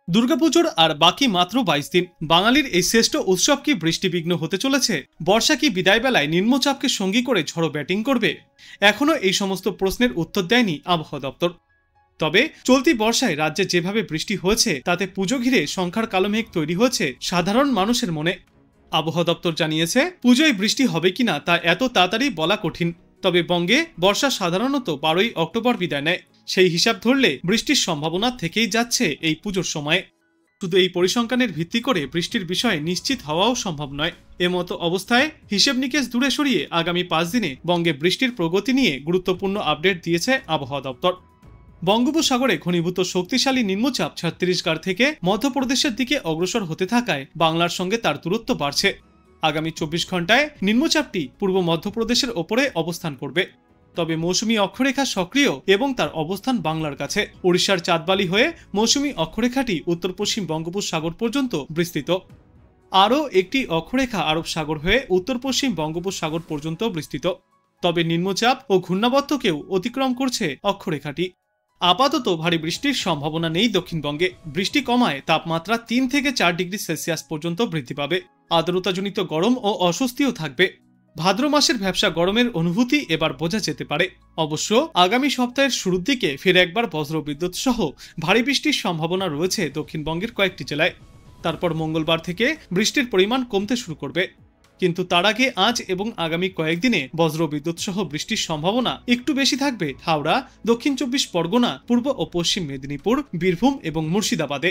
দুর্গাপুজোর আর বাকি মাত্র 22 দিন। বাঙালির এই শ্রেষ্ঠ উৎসব কি বৃষ্টিবিঘ্ন হতে চলেছে? বর্ষা কি বিদায় বেলায় নিম্নচাপকে সঙ্গী করে ঝড়ো ব্যাটিং করবে? এখনো এই সমস্ত প্রশ্নের উত্তর দেয়নি আবহাওয়া দপ্তর। তবে চলতি বর্ষায় রাজ্যে যেভাবে বৃষ্টি হয়েছে তাতে পুজো ঘিরে সংখ্যার কালো মেঘ তৈরি হয়েছে সাধারণ মানুষের মনে। আবহাওয়া দপ্তর জানিয়েছে, পুজোয় বৃষ্টি হবে কিনা তা এত তাড়াতাড়ি বলা কঠিন। তবে বঙ্গে বর্ষা সাধারণত 12ই অক্টোবর বিদায় নেয়। সেই হিসাব ধরলে বৃষ্টির সম্ভাবনা থেকেই যাচ্ছে এই পুজোর সময়ে। শুধু এই পরিসংখ্যানের ভিত্তি করে বৃষ্টির বিষয়ে নিশ্চিত হওয়াও সম্ভব নয়। এমতো অবস্থায় হিসেব নিকেশ দূরে সরিয়ে আগামী 5 দিনে বঙ্গে বৃষ্টির প্রগতি নিয়ে গুরুত্বপূর্ণ আপডেট দিয়েছে আবহাওয়া দপ্তর। বঙ্গোপসাগরে ঘনীভূত শক্তিশালী নিম্নচাপ ছত্তিশগড় থেকে মধ্যপ্রদেশের দিকে অগ্রসর হতে থাকায় বাংলার সঙ্গে তার দূরত্ব বাড়ছে। আগামী 24 ঘন্টায় নিম্নচাপটি পূর্ব মধ্যপ্রদেশের ওপরে অবস্থান করবে। তবে মৌসুমী অক্ষরেখা সক্রিয় এবং তার অবস্থান বাংলার কাছে। ওড়িশার চাঁদবালি হয়ে মৌসুমী অক্ষরেখাটি উত্তর পশ্চিম বঙ্গোপসাগর পর্যন্ত বিস্তৃত। আরও একটি অক্ষরেখা আরব সাগর হয়ে উত্তর পশ্চিম বঙ্গোপসাগর পর্যন্ত বিস্তৃত। তবে নিম্নচাপ ও ঘূর্ণাবর্তকেও অতিক্রম করছে অক্ষরেখাটি। আপাতত ভারী বৃষ্টির সম্ভাবনা নেই দক্ষিণবঙ্গে। বৃষ্টি কমায় তাপমাত্রা 3 থেকে 4 ডিগ্রি সেলসিয়াস পর্যন্ত বৃদ্ধি পাবে। আর্দ্রতাজনিত গরম ও অস্বস্তিও থাকবে। ভাদ্র মাসের ভ্যাপসা গরমের অনুভূতি এবার বোঝা যেতে পারে। অবশ্য আগামী সপ্তাহের শুরুর দিকে ফের একবার বজ্রবিদ্যুৎ সহ ভারী বৃষ্টির সম্ভাবনা রয়েছে দক্ষিণবঙ্গের কয়েকটি জেলায়। তারপর মঙ্গলবার থেকে বৃষ্টির পরিমাণ কমতে শুরু করবে। কিন্তু তার আগে আজ এবং আগামী কয়েকদিনে বজ্রবিদ্যুৎ সহ বৃষ্টির সম্ভাবনা একটু বেশি থাকবে হাওড়া, দক্ষিণ 24 পরগনা, পূর্ব ও পশ্চিম মেদিনীপুর, বীরভূম এবং মুর্শিদাবাদে।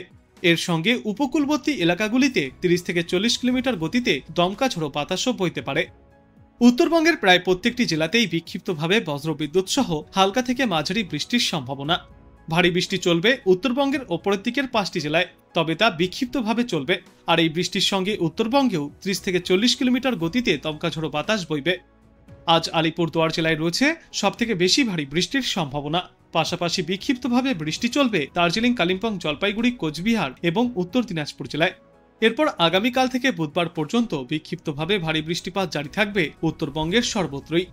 এর সঙ্গে উপকূলবর্তী এলাকাগুলিতে 30 থেকে 40 কিলোমিটার গতিতে দমকা ঝোড়ো বাতাসও বইতে পারে। উত্তরবঙ্গের প্রায় প্রত্যেকটি জেলাতেই বিক্ষিপ্তভাবে বজ্রবিদ্যুৎ সহ হালকা থেকে মাঝারি বৃষ্টির সম্ভাবনা। ভারী বৃষ্টি চলবে উত্তরবঙ্গের ওপরের দিকের 5টি জেলায়, তবে তা বিক্ষিপ্তভাবে চলবে। আর এই বৃষ্টির সঙ্গে উত্তরবঙ্গেও 30 থেকে 40 কিলোমিটার গতিতে দমকা ঝোড়ো বাতাস বইবে। আজ আলিপুরদুয়ার জেলায় রয়েছে সবথেকে বেশি ভারী বৃষ্টির সম্ভাবনা। পাশাপাশি বিক্ষিপ্তভাবে বৃষ্টি চলবে দার্জিলিং, কালিম্পং, জলপাইগুড়ি, কোচবিহার এবং উত্তর দিনাজপুর জেলায়। এরপর আগামীকাল থেকে বুধবার পর্যন্ত বিক্ষিপ্তভাবে ভারী বৃষ্টিপাত জারি থাকবে উত্তরবঙ্গের সর্বত্রই।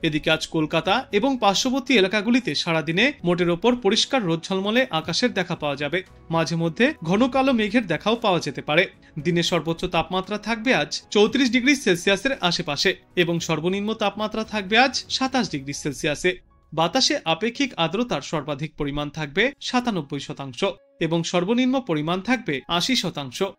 এদিকে আজ কলকাতা এবং পার্শ্ববর্তী এলাকাগুলিতে সারাদিনে মোটের ওপর পরিষ্কার রোদ ঝলমলে আকাশের দেখা পাওয়া যাবে। মাঝে মধ্যে ঘন কালো মেঘের দেখাও পাওয়া যেতে পারে। দিনের সর্বোচ্চ তাপমাত্রা থাকবে আজ 34 ডিগ্রি সেলসিয়াসের আশেপাশে এবং সর্বনিম্ন তাপমাত্রা থাকবে আজ 27 ডিগ্রি সেলসিয়াসে। বাতাসে আপেক্ষিক আর্দ্রতার সর্বাধিক পরিমাণ থাকবে 97% এবং সর্বনিম্ন পরিমাণ থাকবে 80%।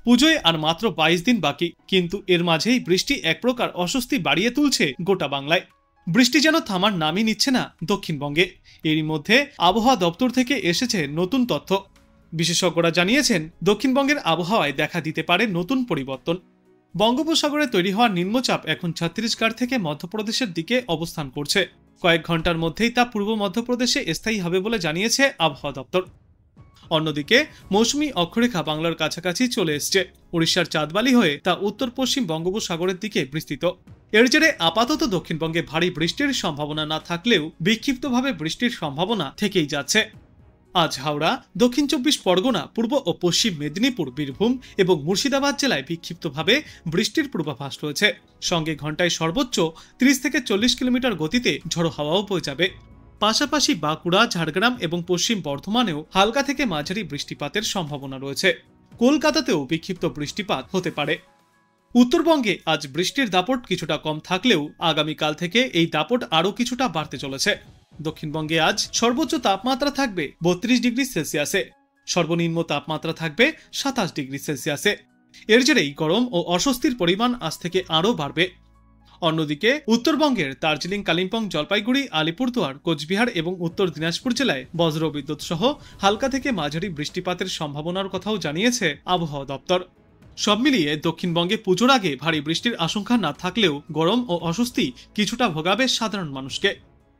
পুজোয় আর মাত্র 22 দিন বাকি, কিন্তু এর মাঝেই বৃষ্টি এক প্রকার অস্বস্তি বাড়িয়ে তুলছে গোটা বাংলায়। বৃষ্টি যেন থামার নামই নিচ্ছে না দক্ষিণবঙ্গে। এরই মধ্যে আবহাওয়া দপ্তর থেকে এসেছে নতুন তথ্য। বিশেষজ্ঞরা জানিয়েছেন, দক্ষিণবঙ্গের আবহাওয়ায় দেখা দিতে পারে নতুন পরিবর্তন। বঙ্গোপসাগরে তৈরি হওয়া নিম্নচাপ এখন ছত্তিশগড় থেকে মধ্যপ্রদেশের দিকে অবস্থান করছে। কয়েক ঘন্টার মধ্যেই তা পূর্ব মধ্যপ্রদেশে স্থায়ী হবে বলে জানিয়েছে আবহাওয়া দপ্তর। অন্যদিকে মৌসুমী অক্ষরেখা বাংলার কাছাকাছি চলে এসছে। ওড়িশার চাঁদবালি হয়ে তা উত্তর পশ্চিম বঙ্গোপসাগরের দিকে বিস্তৃত। এর জেরে আপাতত দক্ষিণবঙ্গে ভারী বৃষ্টির সম্ভাবনা না থাকলেও বিক্ষিপ্তভাবে বৃষ্টির সম্ভাবনা থেকেই যাচ্ছে। আজ হাওড়া, দক্ষিণ 24 পরগনা, পূর্ব ও পশ্চিম মেদিনীপুর, বীরভূম এবং মুর্শিদাবাদ জেলায় বিক্ষিপ্তভাবে বৃষ্টির পূর্বাভাস রয়েছে। সঙ্গে ঘন্টায় সর্বোচ্চ 30 থেকে 40 কিলোমিটার গতিতে ঝড়ো হাওয়াও বয়ে যাবে। পাশাপাশি বাঁকুড়া, ঝাড়গ্রাম এবং পশ্চিম বর্ধমানেও হালকা থেকে মাঝারি বৃষ্টিপাতের সম্ভাবনা রয়েছে। কলকাতাতেও বিক্ষিপ্ত বৃষ্টিপাত হতে পারে। উত্তরবঙ্গে আজ বৃষ্টির দাপট কিছুটা কম থাকলেও আগামীকাল থেকে এই দাপট আরও কিছুটা বাড়তে চলেছে। দক্ষিণবঙ্গে আজ সর্বোচ্চ তাপমাত্রা থাকবে 32 ডিগ্রি সেলসিয়াসে, সর্বনিম্ন তাপমাত্রা থাকবে 27 ডিগ্রি সেলসিয়াসে। এর জেরেই গরম ও অস্বস্তির পরিমাণ আজ থেকে আরও বাড়বে। অন্যদিকে উত্তরবঙ্গের দার্জিলিং, কালিম্পং, জলপাইগুড়ি, আলিপুরদুয়ার, কোচবিহার এবং উত্তর দিনাজপুর জেলায় বজ্রবিদ্যুৎ সহ হালকা থেকে মাঝারি বৃষ্টিপাতের সম্ভাবনার কথাও জানিয়েছে আবহাওয়া দপ্তর। সব মিলিয়ে দক্ষিণবঙ্গে পুজোর আগে ভারী বৃষ্টির আশঙ্কা না থাকলেও গরম ও অস্বস্তি কিছুটা ভোগাবে সাধারণ মানুষকে।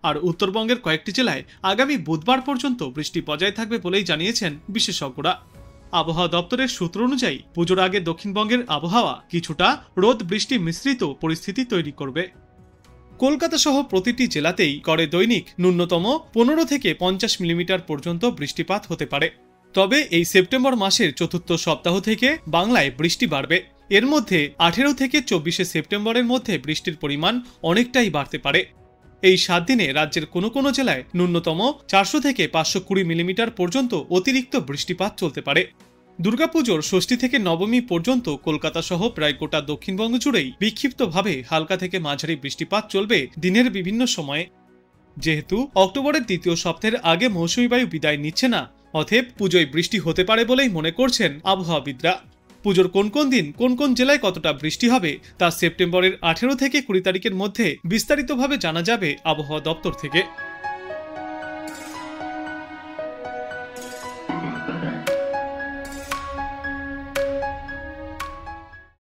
আর উত্তরবঙ্গের কয়েকটি জেলায় আগামী বুধবার পর্যন্ত বৃষ্টি বজায় থাকবে বলেই জানিয়েছেন বিশেষজ্ঞরা। আবহাওয়া দপ্তরের সূত্র অনুযায়ী পুজোর আগে দক্ষিণবঙ্গের আবহাওয়া কিছুটা রোদ বৃষ্টি মিশ্রিত পরিস্থিতি তৈরি করবে। কলকাতা সহ প্রতিটি জেলাতেই গড়ে দৈনিক ন্যূনতম 15 থেকে 50 মিলিমিটার পর্যন্ত বৃষ্টিপাত হতে পারে। তবে এই সেপ্টেম্বর মাসের চতুর্থ সপ্তাহ থেকে বাংলায় বৃষ্টি বাড়বে। এর মধ্যে 18 থেকে 24 সেপ্টেম্বরের মধ্যে বৃষ্টির পরিমাণ অনেকটাই বাড়তে পারে। এই 7 দিনে রাজ্যের কোনো কোনো জেলায় ন্যূনতম 400 থেকে 520 মিলিমিটার পর্যন্ত অতিরিক্ত বৃষ্টিপাত চলতে পারে। দুর্গাপুজোর ষষ্ঠী থেকে নবমী পর্যন্ত কলকাতা সহ প্রায় গোটা দক্ষিণবঙ্গ জুড়েই বিক্ষিপ্তভাবে হালকা থেকে মাঝারি বৃষ্টিপাত চলবে দিনের বিভিন্ন সময়ে। যেহেতু অক্টোবরের দ্বিতীয় সপ্তাহের আগে মৌসুমী বায়ু বিদায় নিচ্ছে না, অতএব পুজোয় বৃষ্টি হতে পারে বলেই মনে করছেন আবহাওয়াবিদরা। পুজোর কোন কোন দিন কোন কোন জেলায় কতটা বৃষ্টি হবে তা সেপ্টেম্বরের 18 থেকে 20 তারিখের মধ্যে বিস্তারিতভাবে জানা যাবে আবহাওয়া দপ্তর থেকে।